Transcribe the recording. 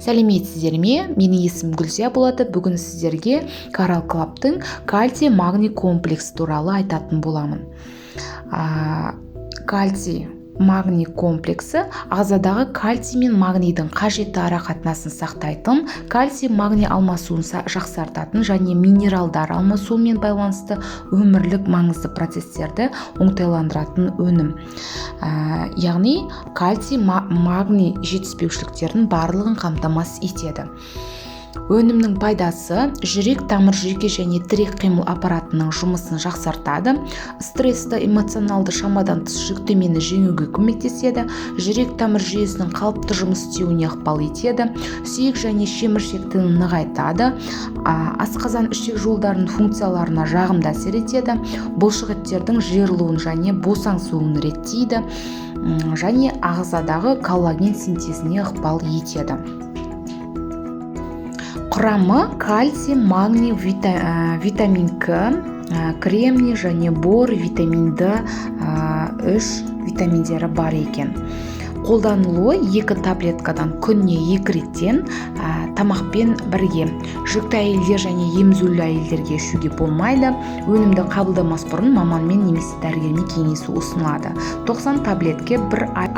Сәлеметсіздер ме? Менің есімім Гүлзия болады. Бүгін сіздерге Coral Club'тың кальций магний комплексі туралы айтатын боламын. Кальций магний комплексі ағзадағы кальций мен магнийдің қажетті арақатынасын сақтайтын, кальций магний алмасуын жақсартатын және минералдар алмасуымен байланысты өмірлік маңызды процестерді оңтайландыратын өнім. Яғни кальций магний жетіспеушіліктердің барлығын қамтамасыз етеді. Өнімнің пайдасы жүрек, тамыр жүйке және тірек қимыл аппаратының жұмысын жақсартады, стрессті, эмоционалды шамадан тыс жүктемені жеңуге көмектеседі, жүрек тамыр жүйесінің қалыпты жұмыс істеуіне ықпал етеді, сүйек және шеміршекті нығайтады, асқазан ішек жолдарының функцияларына жағымды әсер етеді, бұлшықеттердің жиырылуын және босаңсуын реттейді және ағзадағы коллаген синтезіне ықпал етеді. Құрамы кальций, магний, витамин К, кремний және бор, витамин Д, 3 витаминдері бар екен. Қолданылуы 2 таблеткадан күніне 2 реттен тамақпен бірге. Жүкті әйелдер және емізулі әйелдерге ішуге болмайды. Өнімді қабылдамас бұрын маманмен немесе дәрігермен кеңесу ұсынылады. 90 таблетке 1 ай